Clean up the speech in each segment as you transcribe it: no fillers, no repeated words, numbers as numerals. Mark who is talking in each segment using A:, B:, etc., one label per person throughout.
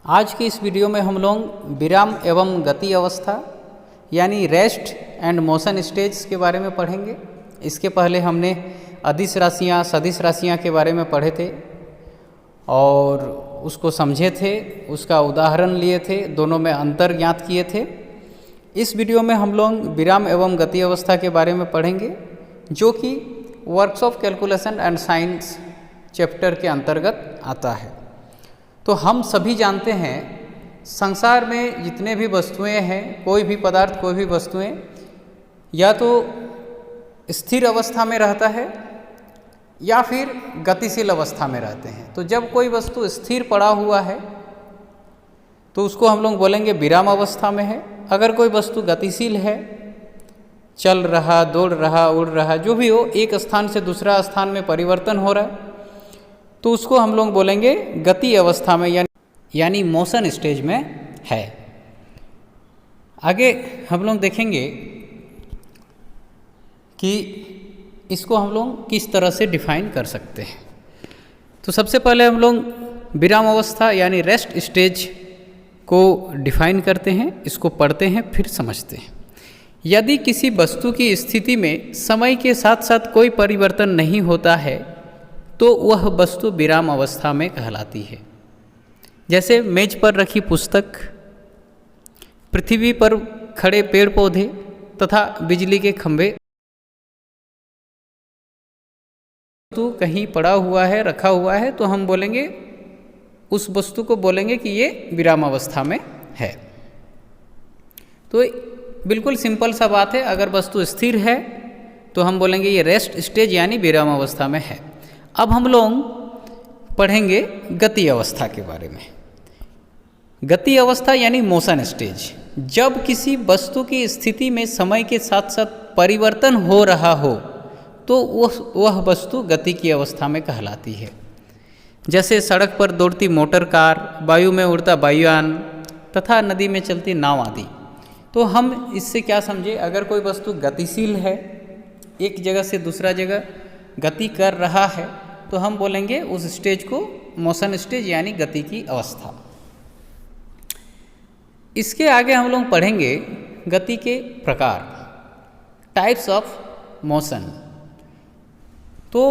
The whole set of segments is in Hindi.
A: आज की इस वीडियो में हम लोग विराम एवं गति अवस्था यानी रेस्ट एंड मोशन स्टेज के बारे में पढ़ेंगे। इसके पहले हमने अदिश राशियाँ सदिश राशियाँ के बारे में पढ़े थे और उसको समझे थे, उसका उदाहरण लिए थे, दोनों में अंतर ज्ञात किए थे। इस वीडियो में हम लोग विराम एवं गति अवस्था के बारे में पढ़ेंगे जो कि works of calculation and science chapter के अंतर्गत आता है। तो हम सभी जानते हैं संसार में जितने भी वस्तुएं हैं, कोई भी पदार्थ, कोई भी वस्तुएं या तो स्थिर अवस्था में रहता है या फिर गतिशील अवस्था में रहते हैं। तो जब कोई वस्तु स्थिर पड़ा हुआ है तो उसको हम लोग बोलेंगे विराम अवस्था में है। अगर कोई वस्तु गतिशील है, चल रहा, दौड़ रहा, उड़ रहा, जो भी हो, एक स्थान से दूसरा स्थान में परिवर्तन हो रहा है, तो उसको हम लोग बोलेंगे गति अवस्था में यानी मोशन स्टेज में है। आगे हम लोग देखेंगे कि इसको हम लोग किस तरह से डिफाइन कर सकते हैं। तो सबसे पहले हम लोग विराम अवस्था यानी रेस्ट स्टेज को डिफाइन करते हैं, इसको पढ़ते हैं, फिर समझते हैं। यदि किसी वस्तु की स्थिति में समय के साथ साथ कोई परिवर्तन नहीं होता है तो वह वस्तु विराम अवस्था में कहलाती है। जैसे मेज पर रखी पुस्तक, पृथ्वी पर खड़े पेड़ पौधे तथा बिजली के खंभे, वस्तु कहीं पड़ा हुआ है, रखा हुआ है, तो हम बोलेंगे, उस वस्तु को बोलेंगे कि ये विराम अवस्था में है। तो बिल्कुल सिंपल सा बात है। अगर वस्तु स्थिर है तो हम बोलेंगे ये रेस्ट स्टेज यानी विराम अवस्था में है। अब हम लोग पढ़ेंगे गति अवस्था के बारे में। गति अवस्था यानी मोशन स्टेज, जब किसी वस्तु की स्थिति में समय के साथ साथ परिवर्तन हो रहा हो तो वह वस्तु गति की अवस्था में कहलाती है। जैसे सड़क पर दौड़ती मोटर कार, वायु में उड़ता वायुयान तथा नदी में चलती नाव आदि। तो हम इससे क्या समझे, अगर कोई वस्तु गतिशील है, एक जगह से दूसरा जगह गति कर रहा है, तो हम बोलेंगे उस स्टेज को मोशन स्टेज यानी गति की अवस्था। इसके आगे हम लोग पढ़ेंगे गति के प्रकार, टाइप्स ऑफ मोशन। तो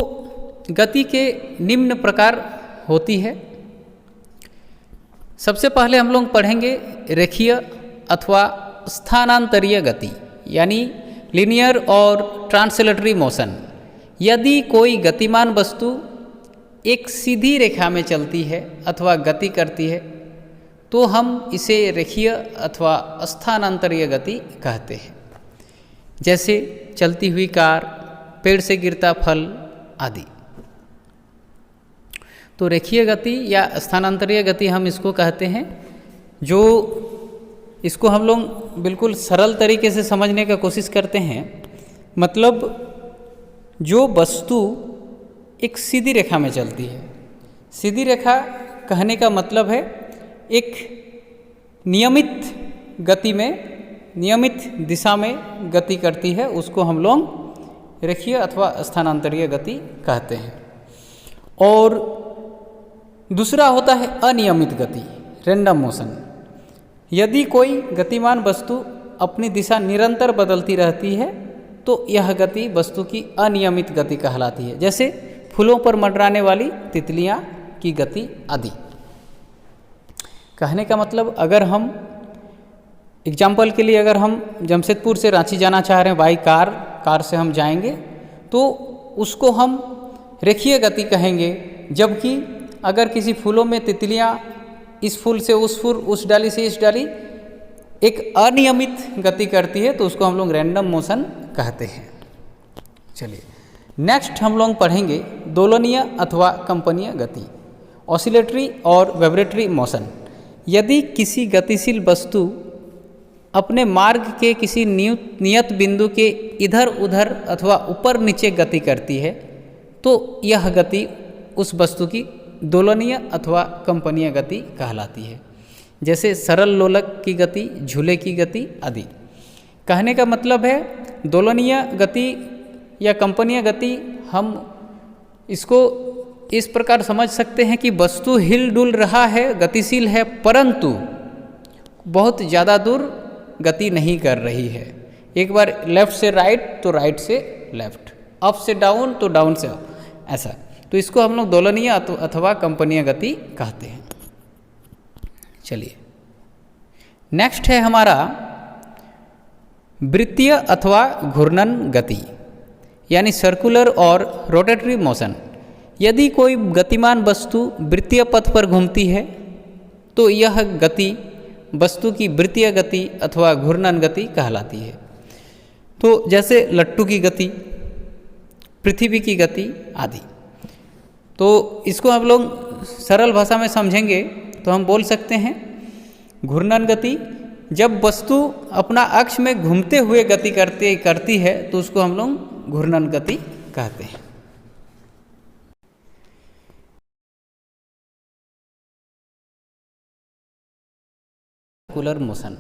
A: गति के निम्न प्रकार होती है। सबसे पहले हम लोग पढ़ेंगे रेखीय अथवा स्थानांतरीय गति यानी लीनियर और ट्रांसलेटरी मोशन। यदि कोई गतिमान वस्तु एक सीधी रेखा में चलती है अथवा गति करती है तो हम इसे रेखीय अथवा स्थानांतरीय गति कहते हैं। जैसे चलती हुई कार, पेड़ से गिरता फल आदि। तो रेखीय गति या स्थानांतरीय गति हम इसको कहते हैं। जो इसको हम लोग बिल्कुल सरल तरीके से समझने का कोशिश करते हैं। मतलब जो वस्तु एक सीधी रेखा में चलती है, सीधी रेखा कहने का मतलब है एक नियमित गति में, नियमित दिशा में गति करती है, उसको हम लोग रेखीय अथवा स्थानांतरीय गति कहते हैं। और दूसरा होता है अनियमित गति, रैंडम मोशन। यदि कोई गतिमान वस्तु अपनी दिशा निरंतर बदलती रहती है तो यह गति वस्तु की अनियमित गति कहलाती है। जैसे फूलों पर मंडराने वाली तितलियां की गति आदि। कहने का मतलब, अगर हम एग्जाम्पल के लिए, अगर हम जमशेदपुर से रांची जाना चाह रहे हैं बाई कार से हम जाएंगे तो उसको हम रेखीय गति कहेंगे। जबकि अगर किसी फूलों में तितलियां इस फूल से उस फूल, उस डाली से इस डाली एक अनियमित गति करती है तो उसको हम लोग रैंडम मोशन कहते हैं। चलिए नेक्स्ट हम लोग पढ़ेंगे दोलनीय अथवा कंपनीय गति, ऑसिलेटरी और वाइब्रेटरी मोशन। यदि किसी गतिशील वस्तु अपने मार्ग के किसी नियत बिंदु के इधर उधर अथवा ऊपर नीचे गति करती है तो यह गति उस वस्तु की दोलनीय अथवा कंपनीय गति कहलाती है। जैसे सरल लोलक की गति, झूले की गति आदि। कहने का मतलब है दोलनीय गति या कंपनीय गति हम इसको इस प्रकार समझ सकते हैं कि वस्तु हिल डुल रहा है, गतिशील है, परंतु बहुत ज़्यादा दूर गति नहीं कर रही है। एक बार लेफ्ट से राइट तो राइट से लेफ्ट, अप से डाउन तो डाउन से अप, ऐसा। तो इसको हम लोग दोलनीय अथवा कंपनीय गति कहते हैं। चलिए नेक्स्ट है हमारा वृत्तीय अथवा घूर्णन गति, यानी सर्कुलर और रोटेटरी मोशन। यदि कोई गतिमान वस्तु वृत्तीय पथ पर घूमती है तो यह गति वस्तु की वृत्तीय गति अथवा घूर्णन गति कहलाती है। तो जैसे लट्टू की गति, पृथ्वी की गति आदि। तो इसको हम लोग सरल भाषा में समझेंगे तो हम बोल सकते हैं घूर्णन गति जब वस्तु अपना अक्ष में घूमते हुए गति करती है तो उसको हम लोग घूर्णन गति कहते हैं। सर्कुलर मोशन,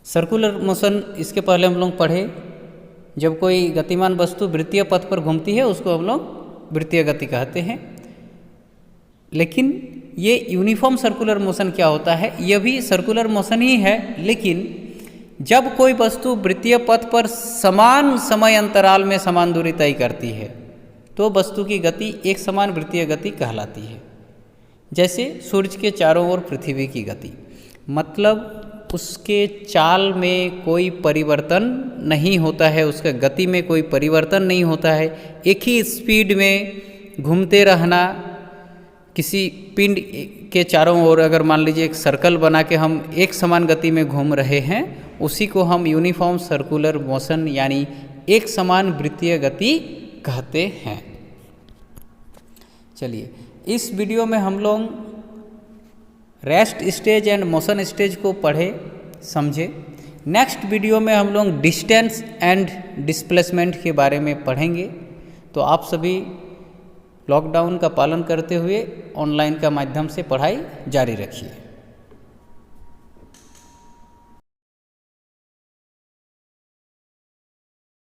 A: सर्कुलर मोशन इसके पहले हम लोग पढ़े, जब कोई गतिमान वस्तु वृत्तीय पथ पर घूमती है उसको हम लोग वृत्तीय गति कहते हैं। लेकिन ये यूनिफॉर्म सर्कुलर मोशन क्या होता है, यह भी सर्कुलर मोशन ही है, लेकिन जब कोई वस्तु वृत्तीय पथ पर समान समय अंतराल में समान दूरी तय करती है तो वस्तु की गति एक समान वृत्तीय गति कहलाती है। जैसे सूर्य के चारों ओर पृथ्वी की गति, मतलब उसके चाल में कोई परिवर्तन नहीं होता है, उसका गति में कोई परिवर्तन नहीं होता है, एक ही स्पीड में घूमते रहना। किसी पिंड के चारों ओर अगर मान लीजिए एक सर्कल बना के हम एक समान गति में घूम रहे हैं, उसी को हम यूनिफॉर्म सर्कुलर मोशन यानी एक समान वृत्तीय गति कहते हैं। चलिए इस वीडियो में हम लोग rest stage and motion stage को पढ़े समझे। नेक्स्ट वीडियो में हम लोग डिस्टेंस एंड डिस्प्लेसमेंट के बारे में पढ़ेंगे। तो आप सभी लॉकडाउन का पालन करते हुए ऑनलाइन का माध्यम से पढ़ाई जारी रखिए।